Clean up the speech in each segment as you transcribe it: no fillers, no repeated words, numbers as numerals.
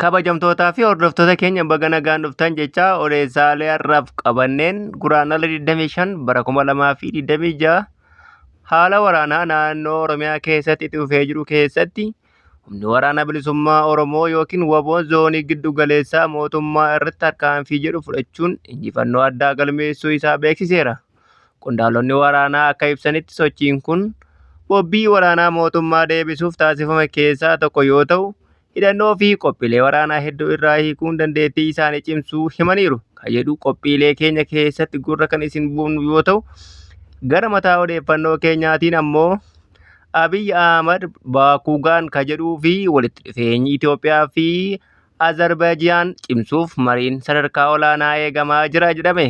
Kabajamtootaa fi hordoftoota keenya baga nagaan dhuftan jecha odeessaalee har'aaf qabanneen guraandhala 25 bara 2026 haala waraanaa naannoo Oromiyaa keessatti itti fufee jiru keessatti humni waraana bilisummaa Oromoo yookiin WBO'n zoonii giddu galeessaa mootummaa irratti tarkaanfii jedhu fudhachuun injifannoo addaa galmeessuu isaa beeksiseera. Qondaaltonni waraanaa akka ibsanitti sochiin kun bobbii waraanaa mootummaa deebisuuf taasifame keessaa tokko yoo ta'u, hidhannoo fi qophiilee waraanaa hedduu irraa hiikuun dandeettii isaanii cimsuu himaniiru. Kan jedhu qophiilee keenya keessatti gurra kan isin buufnu yoo ta'u, gara mataa odeeffannoo keenyaatiin ammoo Abiy Ahmad Baakugaan kan jedhuu fi walitti dhufeenyi Itoophiyaa fi Azerbaijaan cimsuuf mariin sadarkaa olaanaa eegamaa jira jedhame.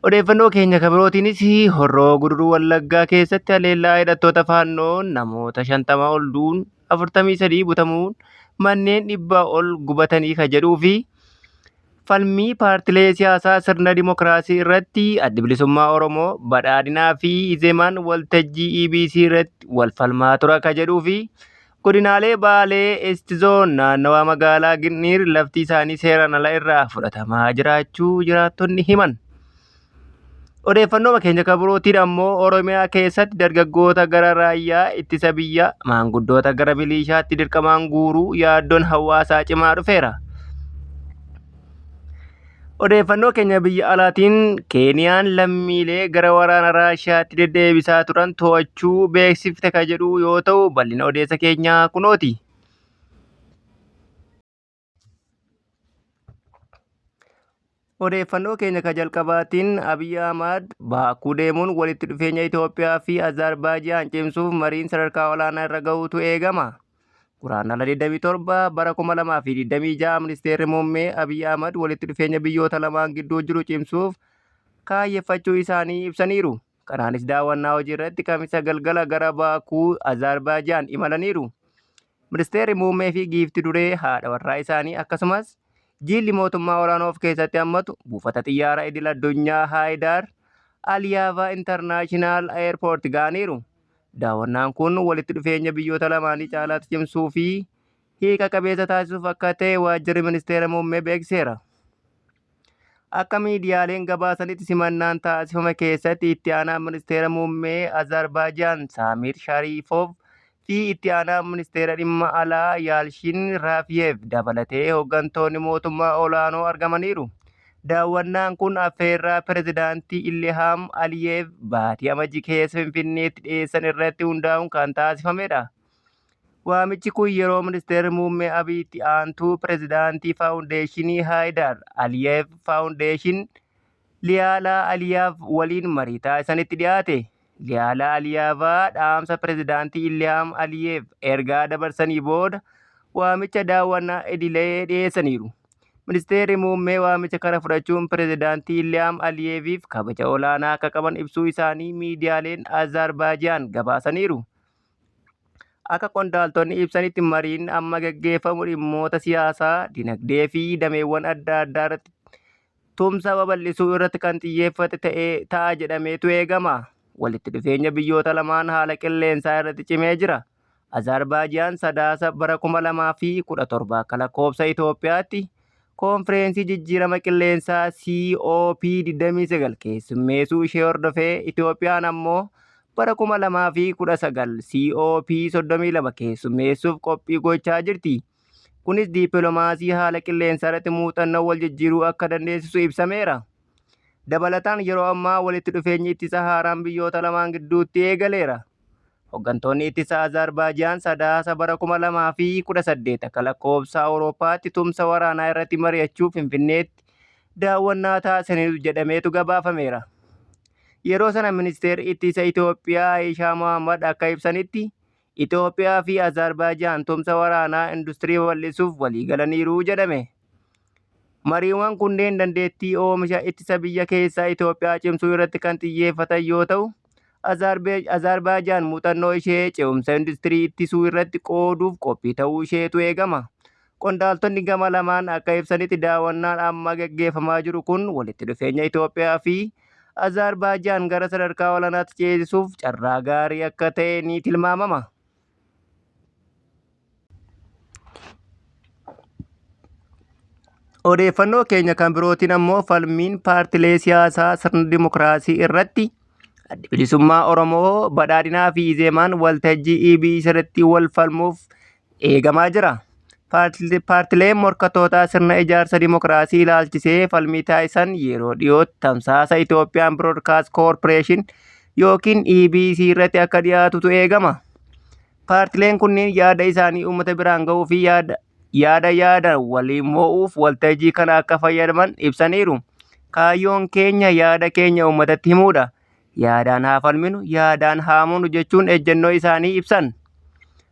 Odeeffannoo keenya kan birootiinis Horroo Guduruu Wallaggaa keessatti haleellaa hidhattoota faannoon namoota 50 ol du'uun 43 butamuun manneen 100 ol gubatanii kan jedhuu fi falmii paartilee siyaasaa sirna dimookiraasii irratti adda bilisummaa Oromoo, badhaadhinaa fi Izemaan waltajjii EBC irratti wal falmaa tura kan jedhuu fi godinaalee Baalee Estizoon naannawaa magaalaa Ginniir lafti isaanii seeraan ala irraa fudhatamaa jiraachuu jiraattonni himan. Odeeffannoo keenya kan birootiin ammoo Oromiyaa keessatti dargaggoota gara raayyaa ittisa biyyaa maanguddoota gara milishaatti dirqamaan guuruu yaaddoon hawaasaa cimaa dhufeera. Odeeffannoo keenya biyya alaatiin Keeniyaan lammiilee gara waraana Raashiyaatti deddeebisaa turan to'achuu beeksifte kan jedhu yoo ta'u, bal'ina odeessa keenyaa kunooti. Odeeffannoo keenya kan jalqabaatiin Abiy Ahmad Baakuu deemuun walitti dhufeenya Itoophiyaa fi Azerbaijaan cimsuuf mariin sadarkaa olaanaa irra gahuutu eegama. Guraandhala 27 bara 2026 ministeerri muummee Abiy Ahmad walitti dhufeenya biyyoota lamaan gidduu jiru cimsuuf kaayyeffachuu isaanii ibsaniiru. Kanaanis daawwannaa hojii irratti kamisa galgala gara Baakuu Azerbaijaan imalaniiru. Ministeerri muummee fi giifti duree haadha warraa isaanii akkasumas jilli mootummaa olaanoo of keessatti hammatu buufata xiyyaara idil addunyaa Haayidar Aliyaavaa Intarnaashinaal Eerpoort ga'aniiru. Daawwannaan kun walitti dhufeenya biyyoota lamaanii caalaatti cimsuu fi hiika qabeessa taasisuuf akka ta'e waajjirri ministeera muummee beeksiseera. Akka miidiyaaleen gabaasanitti simannaan taasifame keessatti itti aanaa ministeera muummee Azerbaijaan Saamir Shariifov fi itti aanaa ministeera dhimma alaa Yaalshin Raafiyev dabalatee hooggantoonni mootummaa olaanoo argamaniiru. Daawwannaan kun affeerraa pirezidaantii Ilhaam Aliyev baatii amajjii keessa Finfinneetti dhiyeessan irratti hundaa'uun kan taasifamedha. Waamichi kun yeroo ministeerri muummee Abiy itti aantuu pirezidaantii faawundeeshinii Haayidar Aliyev faawundeeshin Liyaalaa Aliyaaf waliin marii taasisanitti dhiyaate. Liyaalaa Aliyaavaa dhaamsa pirezidaantii Ilhaam Aliyev ergaa dabarsanii booda waamicha daawwannaa idilee dhiyeessaniiru. Ministeerri muummee waamicha kana fudhachuun pirezidaantii Ilhaam Aliyeeviif kabaja olaanaa akka qaban ibsuu isaanii miidiyaaleen Azerbaijaan gabaasaniiru. Akka qondaaltonni ibsanitti mariin amma gaggeeffamu dhimmoota siyaasaa, dinagdee fi dameewwan adda addaa irratti tumsa babal'isuu irratti kan xiyyeeffate ta'a jedhameetu eegama. Walitti dhufeenya biyyoota lamaan haala qilleensaa irratti cimee jira. Azerbaijaan sadaasa bara 2017 akka lakkoofsa Itoophiyaatti koonfireensii jijjiirama qilleensaa COP29 keessummeessuu ishee hordofee Itoophiyaan ammoo bara 2019 COP32 keessummeessuuf qophii gochaa jirti. Kunis diippiloomaasii haala qilleensaa irratti muuxannoo wal jijjiiruu akka dandeessisu ibsameera. Dabalataan yeroo ammaa walitti dhufeenyi ittisa haaraan biyyoota lamaan gidduutti eegaleera. Hooggantoonni ittisa Azerbaijaan sadaasa bara 2018 akka lakkoofsa Awurooppaatti tumsa waraanaa irratti mari'achuuf Finfinneetti daawwannaa taasisaniiru jedhameetu gabaafameera. Yeroo sana ministeerri ittisa Itoophiyaa Aishaa Mohammad akka ibsanitti Itoophiyaa fi Azerbaijaan tumsa waraanaa industirii babal'isuuf walii galaniiru jedhame. Mariiwwan kunneen dandeettii oomisha ittisa biyya keessaa Itoophiyaa cimsuu irratti kan xiyyeeffatan yoo ta'u, Azerbaijaan muuxannoo ishee ce'umsa industirii ittisuu irratti qooduuf qophii ta'uu isheetu eegama. Qondaaltonni gama lamaan akka ibsanitti daawwannaan amma gaggeeffamaa jiru kun walitti dhufeenya Itoophiyaa fi Azerbaijaan gara sadarkaa olaanaatti ceesisuuf carraa gaarii akka ta'e ni tilmaamama. Odeeffannoo keenya kan birootiin ammoo falmiin paartilee siyaasaa sirna dimookiraasii irratti Adda Bilisummaa Oromoo, Badhaadhinaa fi Izeemaan waltajjii EBS irratti wal falmuuf eegamaa jira. Paartileen morkattootaa sirna ijaarsa dimookiraasii ilaalchisee falmii taasisan yeroo dhiyootti tamsaasa Itoophiyaan Biroodkaast Koorporeeshin yookiin EBS irratti akka dhiyaatutu eegama. Paartileen kunniin yaada isaanii uummata biraan gahuu fi yaada waliin mo'uuf waltajjii kana akka fayyadaman ibsaniiru. Kaayyoon keenya yaada keenya uummatatti himuudha. Yaadaan haa falminu, yaadaan haa moonu jechuun ejjennoo isaanii ibsan.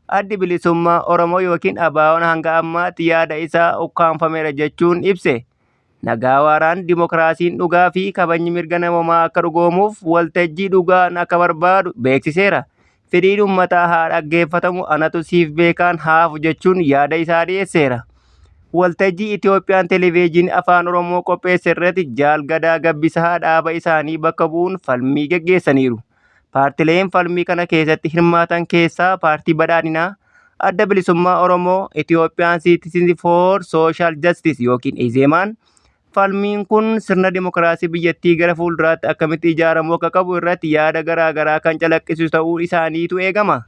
Addi Bilisummaa Oromoo yookiin ABO'n hanga ammaatti yaada isaa ukkaanfameera jechuun ibse. Nagaa waaraan, dimookiraasiin dhugaa fi kabajni mirga namoomaa akka dhugoomuuf waltajjii dhugaan akka barbaadu beeksiseera. Fedhiin uummataa haa dhaggeeffatamu, anatu siif beekaan haafu jechuun yaada isaa dhiyeesseera. Waltajjii Itoophiyaan Televezyiinii Afaan Oromoo qopheesse irratti Jaal Gadaa Gabbisaa dhaaba isaanii bakka bu'uun falmii gaggeessaniiru. Paartileen falmii kana keessatti hirmaatan keessaa Paartii Badhaadhinaa, Adda Bilisummaa Oromoo, Itoophiyaan Citizens for Social Justice yookiin Izeemaan. Falmiin kun sirna dimookiraasii biyyattii gara fuulduraatti akkamitti ijaaramuu akka qabu irratti yaada garaa garaa kan calaqqisu ta'uu isaaniitu eegama.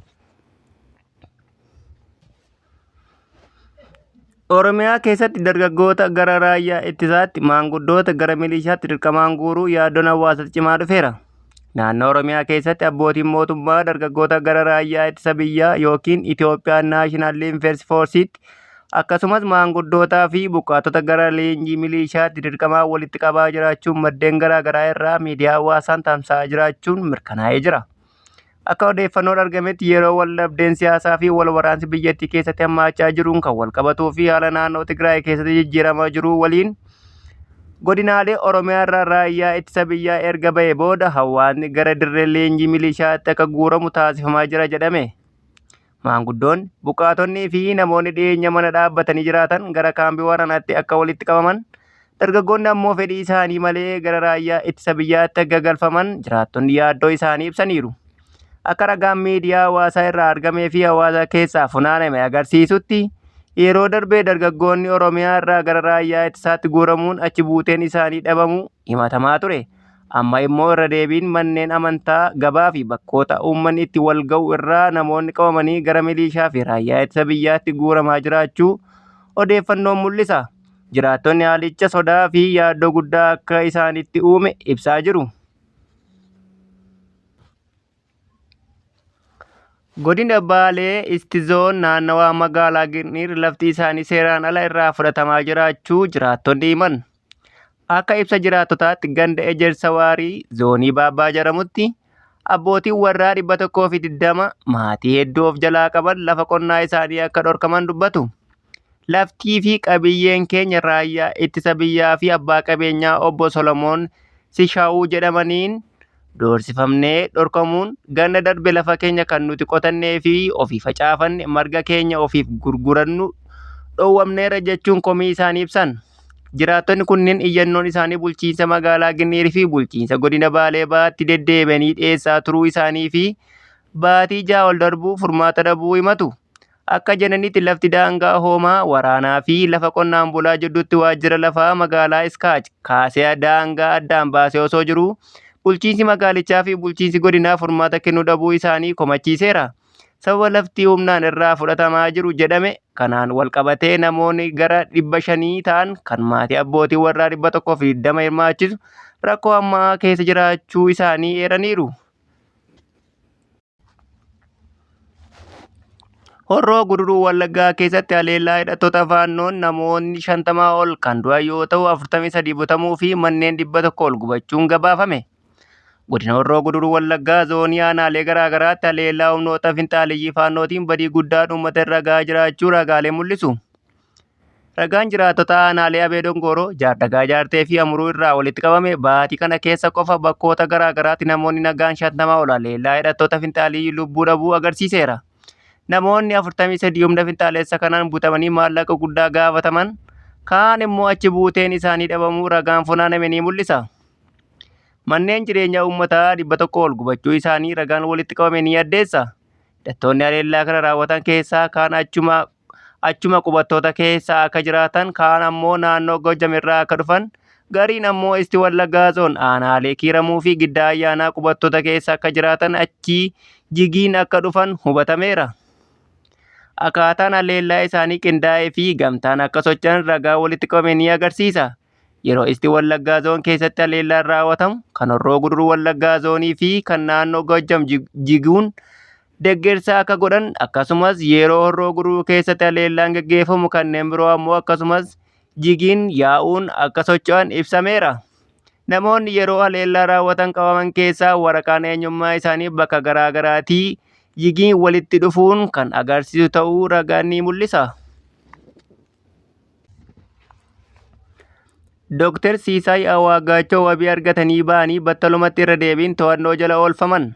Oromiyaa keessatti dargaggoota gara raayyaa ittisaatti, maanguddoota gara milishaatti dirqamaan guuruu yaaddoon hawaasatti cimaa dhufeera. Naannoo Oromiyaa keessatti abbootiin mootummaa dargaggoota gara raayyaa ittisa biyyaa yookiin Itoophiyaan Naashinaal Diifensi Foorsiitti akkasumas maanguddootaa fi buqqaatota gara leenjii milishaatti dirqamaan walitti qabaa jiraachuun maddeen garaa garaa irraa miidiyaa hawaasaan tamsa'aa jiraachuun mirkanaa'ee jira. Akka odeeffannoon argametti yeroo wal-dhabdeen siyaasaa fi wal-waraansi biyyattii keessatti hammaachaa jiruun kan wal-qabatuu fi haala naannoo Tigraay keessatti jijjiiramaa jiru waliin godinaalee Oromiyaa irraa raayyaa ittisa biyyaa erga ba'ee booda hawaasni gara dirree leenjii milishaatti akka guuramu taasifamaa jira jedhame. Maanguddoonni, buqqaatonnii fi namoonni dhiyeenya mana dhaabbatanii jiraatan gara kaambii waraanaatti akka walitti qabaman, dargaggoonni ammoo fedhii isaanii malee gara raayyaa ittisa biyyaatti akka galfaman jiraattonni yaaddoo isaanii ibsaniiru. Akka ragaan miidiyaa hawaasaa irraa argamee fi hawaasa keessaa funaaname agarsiisutti yeroo darbee dargaggoonni Oromiyaa irraa gara raayyaa ittisaatti guuramuun achi buuteen isaanii dhabamuu himatamaa ture. Amma immoo irra deebiin manneen amantaa, gabaa fi bakkoota uummanni itti wal ga'u irraa namoonni qabamanii gara milishaa fi raayyaa ittisa biyyaatti guuramaa jiraachuu odeeffannoon mul'isa. Jiraattonni haalicha sodaa fi yaaddoo guddaa akka isaanitti uume ibsaa jiru. Godina Baalee Istizoon naannawaa magaalaa Ginniir lafti isaanii seeraan ala irraa fudhatamaa jiraachuu jiraattonni himan. Akka ibsa jiraattotaatti ganda Ejersa Waarii zoonii Baabbaa jedhamutti abbootiin warraa 120 maatii hedduu of jalaa qaban lafa qonnaa isaanii akka dhorkaman dubbatu. Laftii fi qabiyyeen keenya raayyaa ittisa biyyaa fi abbaa qabeenyaa obbo Solomoon Sishaawuu jedhamaniin doorsifamnee dhorkamuun ganna darbe lafa keenya kan nuti qotannee fi ofii facaafanne marga keenya ofiif gurgurannu dhoowwamneera jechuun komii isaanii ibsan. Jiraattonni kunneen iyyannoon isaanii bulchiinsa magaalaa Ginniir fi bulchiinsa godina Baalee Baatti deddeebi'anii dhiyeessaa turuu isaanii fi baatii ja'a ol darbuu furmaata dhabuu himatu. Akka jedhanitti lafti daangaa hoomaa waraanaa fi lafa qonnaan bulaa jidduutti waajjira lafaa magaalaa Iskaach kaasee daangaa addaan baasee osoo jiru bulchiinsi magaalichaa fi bulchiinsi godinaa furmaata kennuu dhabuu isaanii komachiiseera. Sababa lafti humnaan irraa fudhatamaa jiru jedhame kanaan wal qabatee namoonni gara 500 ta'an kan maatii abbootii warraa 120 hirmaachisu rakkoo ammaa keessa jiraachuu isaanii eeraniiru. Horroo Guduruu Wallaggaa keessatti haleellaa hidhattoota faannoon namoonni 50 ol kan du'an yoo ta'u 43 butamuu fi manneen 100 ol gubachuun gabaafame. Godina Horroo Guduruu Wallaggaa zoonii aanaalee garaa garaatti haleellaa humnoota finxaaliyyii faannootiin badii guddaan uummata irra gahaa jiraachuu ragaalee mul'isu. Ragaan jiraattota aanaalee Abee Dongoroo, Jaardagaa Jaartee fi Amuruu irraa walitti qabame baatii kana keessa qofa bakkoota garaa garaatti namoonni nagaan 50 ol haleellaa hidhattoota finxaaliyyii lubbuu dhabuu agarsiiseera. Namoonni 43 humna finxaaleessa kanaan butamanii maallaqa guddaa gaafataman, kaan immoo achi buuteen isaanii dhabamuu ragaan funaaname ni mul'isa. Manneen jireenyaa uummataa 100 ol gubachuu isaanii ragaan walitti qabame ni addeessa. Hidhattoonni haleellaa kana raawwatan keessaa kaan achuma qubattoota keessa akka jiraatan, kaan ammoo naannoo Gojjam irraa akka dhufan, gariin ammoo isti Wallaggaa zoon aanaalee Kiiramuu fi Giddaa Ayyaanaa qubattoota keessa akka jiraatan achii jigiin akka dhufan hubatameera. Akkaataan haleellaa isaanii qindaa'ee fi gamtaan akka socho'an ragaa walitti qabame ni agarsiisa. Yeroo isti Wallaggaa zoon keessatti haleellaan raawwatamu, kan Horroo Guduruu Wallaggaa zoonii fi kan naannoo Gojjam jiguun deeggarsa akka godhan, akkasumas yeroo Horroo Guduruu keessatti haleellaan gaggeeffamu kanneen biroo ammoo akkasumas jigiin yaa'uun akka socho'an ibsameera. Namoonni yeroo haleellaa raawwatan qabaman keessaa waraqaan eenyummaa isaanii bakka garaagaraatii jigiin walitti dhufuun kan agarsiisu ta'uu ragaan ni mul'isa. Dr. Siisaay Awaagaachoo wabii argatanii ba'anii battalumatti irra deebiin to'annoo jala oolfaman.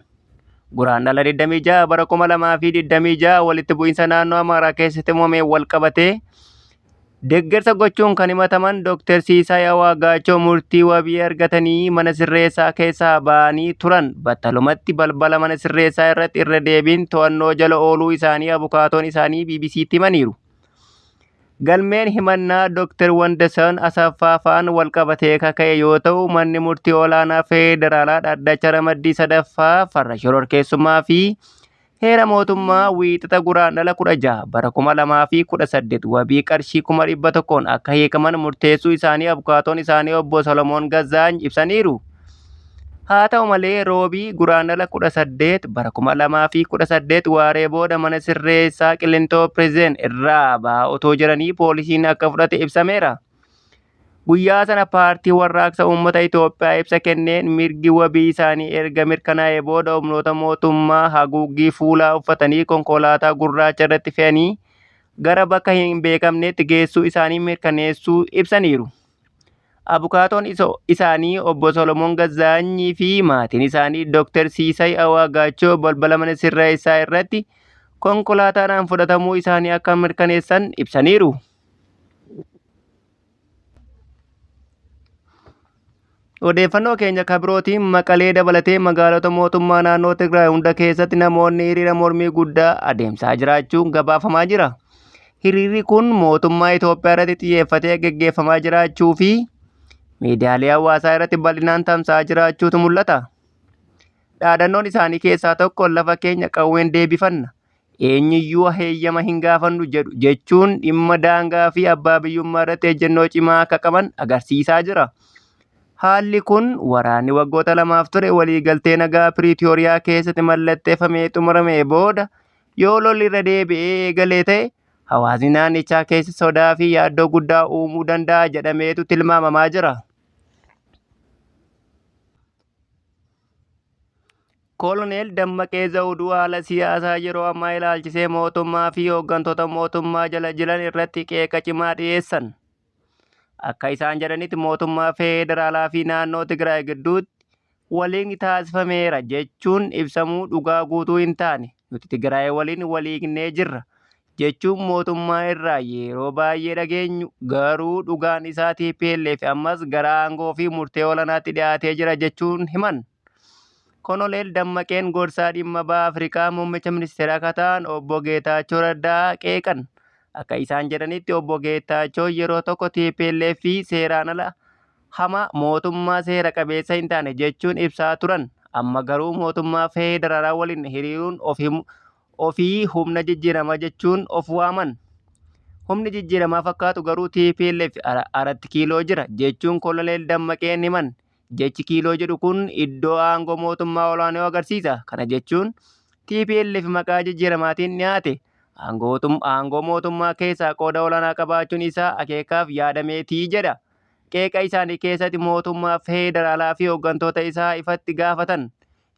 Guraandhala 26 bara 2026 walitti bu'iinsa naannoo Amaaraa keessatti uumameen wal qabatee deeggarsa gochuun kan himataman Dr. Siisaay Awaagaachoo murtii wabii argatanii mana sirreessaa keessaa ba'anii turan battalumatti balbala mana sirreessaa irratti irra deebiin to'annoo jala ooluu isaanii abukaatoon isaanii BBC'tti himaniiru. Galmeen himannaa Dr. Wandasan Asaffaa fa'aan wal qabatee kaka'e yoo ta'u, manni murtii olaanaa Federaalaa Dhaddacha Ramaddii Sadaffaa farra shororkeessummaa fi heera mootummaa wiixata guraandhala 16 bara 2018 wabii qarshii 100,000 akka hiikaman murteessuu isaanii abukaatoon isaanii obbo Solomoon Gazzaany ibsaniiru. Haa ta'u malee roobii guraandhala 18 bara 2018 waaree booda mana sirreessaa Qilintoo Pireezident irraa ba'aa otoo jiranii poolisiin akka fudhate ibsameera. Guyyaa sana paartii warraaqsa uummata Itoophiyaa ibsa kenneen mirgi wabii isaanii erga mirkanaa'ee booda humnoota mootummaa haguuggii fuulaa uffatanii konkolaataa gurraacha irratti fe'anii gara bakka hin beekamnetti geessuu isaanii mirkaneessuu ibsaniiru. Abukaatoon isaanii obbo Solomoon Gazzaanyii fi maatiin isaanii Dr. Siisaay Awaagaachoo balbala mana sirreessaa irratti konkolaataadhaan fudhatamuu isaanii akka mirkaneessan ibsaniiru. Odeeffannoo keenya kabirootiin Maqalee dabalatee magaalota mootummaa naannoo Tigraay hunda keessatti namoonni hiriira mormii guddaa adeemsaa jiraachuun gabaafamaa jira. Hiriirri kun mootummaa Itoophiyaa irratti xiyyeeffatee gaggeeffamaa jiraachuu fi miidiyaalee hawaasaa irratti bal'inaan tamsa'aa jiraachuutu mul'ata. Dhaadannoon isaanii keessaa tokko lafa keenya qawween deebifanna, eenyuyyuu heeyyama hin gaafannu jedhu jechuun dhimma daangaa fi abbaa biyyummaa irratti ejjennoo cimaa akka qaban agarsiisaa jira. Haalli kun waraanni waggoota 2 ture waliigaltee nagaa Piriitooriyaa keessatti mallatteeffamee xumuramee booda yoo lolli irra deebi'ee eegalee ta'e hawaasni naannichaa keessa sodaa fi yaaddoo guddaa uumuu danda'a jedhameetu tilmaamamaa jira. Koloneel Dammaqee Zawuduu haala siyaasaa yeroo ammaa ilaalchisee mootummaa fi hooggantoota mootummaa jala jiran irratti qeeqa cimaa dhiyeessan. Akka isaan jedhanitti mootummaa Federaalaa fi naannoo Tigraay gidduutti waliin taasifameera jechuun ibsamuu dhugaa guutuu hin taane, nuti Tigraay waliin waliignee jirra jechuun mootummaa irraa yeroo baay'ee dhageenyu, garuu dhugaan isaa TPLF ammas gara aangoo fi murtee olaanaatti dhiyaatee jira jechuun himan. Koloneel Dammaqeen gorsaa dhimma baha Afrikaa muummicha ministeera akka ta'an obbo Geetaachoo Raddaa qeeqan. Akka isaan jedhanitti obbo Geetaachoo yeroo tokko TPLF fi seeraan ala hama mootummaa seera qabeessa hin taane jechuun ibsaa turan. Amma garuu mootummaa Federaalaa waliin hiriiruun ofii humna jijjiiramaa jechuun of waaman. Humni jijjiiramaa fakkaatu garuu TPLF 4 kiiloo jira jechuun Koloneel Dammaqeen himan. Jechi kiiloo jedhu kun iddoo aangoo mootummaa olaanoo agarsiisa. Kana jechuun TPLF maqaa jijjiiramaatiin dhiyaate aangoo mootummaa keessaa qooda olaanaa qabaachuun isaa akeekaaf yaadameetii jedha. Qeeqa isaanii keessatti mootummaa Federaalaa fi hooggantoota isaa ifatti gaafatan.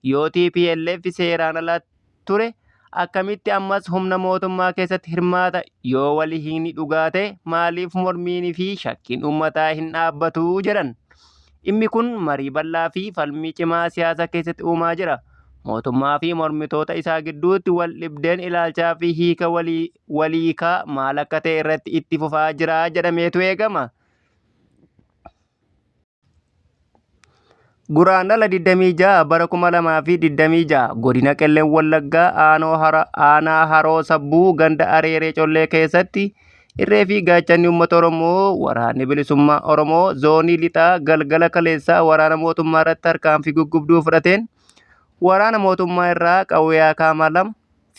Yoo TPLF seeraan ala ture akkamitti ammas humna mootummaa keessatti hirmaata? Yoo walii hin dhugaa ta'e maaliif mormiin fi shakkiin uummataa hin dhaabbatu jedhan. Dhimmi kun marii bal'aa fi falmii cimaa siyaasa keessatti uumaa jira. Mootummaa fi mormitoota isaa gidduutti wal dhibdeen ilaalchaa fi hiika waliikaa maal akka ta'e irratti itti fufaa jira jedhameetu eegama. Guraandhala 26 bara 2026 godina Qellem Wallaggaa aanaa Haroo Sabbuu ganda Areeree Collee keessatti irree fi gaachanni uummata Oromoo waraanni bilisummaa Oromoo zoonii lixaa galgala kaleessaa waraana mootummaa irratti tarkaanfii guggubduu fudhateen waraana mootummaa irraa qawwee akaama 2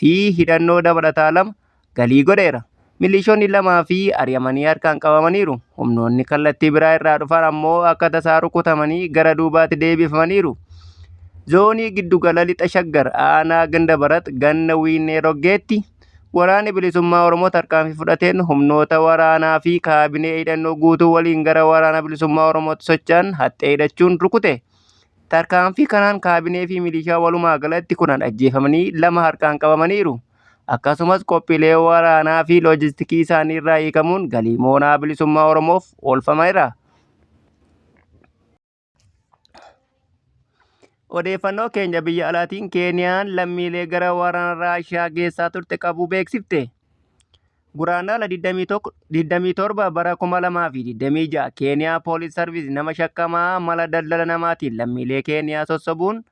fi hidhannoo dabalataa 2 galii godheera. Milishoonni 2 fi ari'amanii harkaan qabamaniiru. Humnoonni kallattii biraa irraa dhufan ammoo akka tasaa rukutamanii gara duubaatti deebifamaniiru. Zoonii giddugala lixa Shaggar aanaa ganda barat ganna Wiinee Roggeetti waraanni bilisummaa Oromoo tarkaanfii fudhateen humnoota waraanaa fi kaabinee hidhannoo guutuu waliin gara waraana bilisummaa Oromootti socho'an haxxee hidhachuun rukute. Tarkaanfii kanaan kaabinee fi milishaa walumaa galatti 10 ajjeefamanii 2 harkaan qabamaniiru. Akkasumas qophiilee waraanaa fi loojistikii isaanii irraa hiikamuun galii moonaa bilisummaa Oromoof oolfameera. Odeeffannoo keenya biyya alaatiin Keeniyaan lammiilee gara waraana Raashiyaa geessaa turte qabuu beeksifte. Guraandhala 27 bara 2026 Keeniyaa Poolis Sarviis nama shakkamaa mala daldala namaatiin lammiilee Keeniyaa sossobuun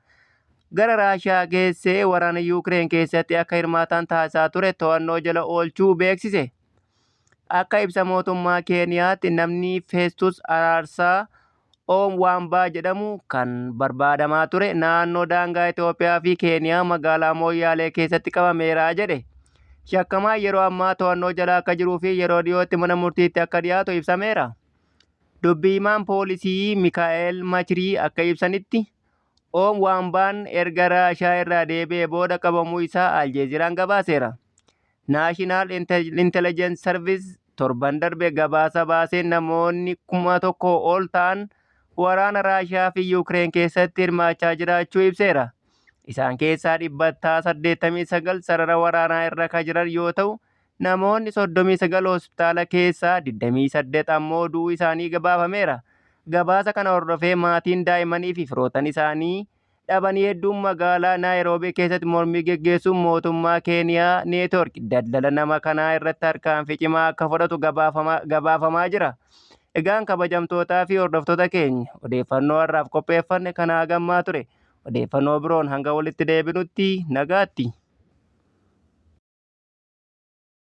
gara Raashiyaa geessee waraana Yuukireen keessatti akka hirmaatan taasisaa ture to'annoo jala oolchuu beeksise. Akka ibsa mootummaa Keeniyaatti namni Feestus Araarsaa Oomwaambaa jedhamu kan barbaadamaa ture naannoo daangaa Itoophiyaa fi Keeniyaa magaalaa Mooyyaalee keessatti qabameera jedhe. Shakkamaa yeroo ammaa to'annoo jala akka jiruu fi yeroo dhiyootti mana murtiitti akka dhiyaatu ibsameera. Dubbii himaan poolisii Mikaa'el Machirii akka ibsanitti Oomwaambaan erga Raashiyaa irraa deebi'ee booda qabamuu isaa Aljeeziraan gabaaseera. Naashinaal Intelligence Service torban darbe gabaasa baaseen namoonni 1,000 ol ta'an waraana Raashiyaa fi Yuukireen keessatti hirmaachaa jiraachuu ibseera. Isaan keessaa 89 sarara waraanaa irra kan jiran yoo ta'u, namoonni 39 hospitaala keessaa 28 ammoo du'uu isaanii gabaafameera. Gabaasa kana hordofee maatiin daa'immanii fi firoottan isaanii dhabanii hedduun magaalaa Naayiroobii keessatti mormii geggeessuun mootummaa Keeniyaa neetwoork daldala nama kanaa irratti tarkaanfii cimaa akka fudhatu gabaafamaa jira. Egaan kabajamtootaa fi hordoftoota keenya odeeffannoo har'aaf qopheeffanne kana gammaa ture. Odeeffannoo biroon hanga walitti deebinutti nagaatti.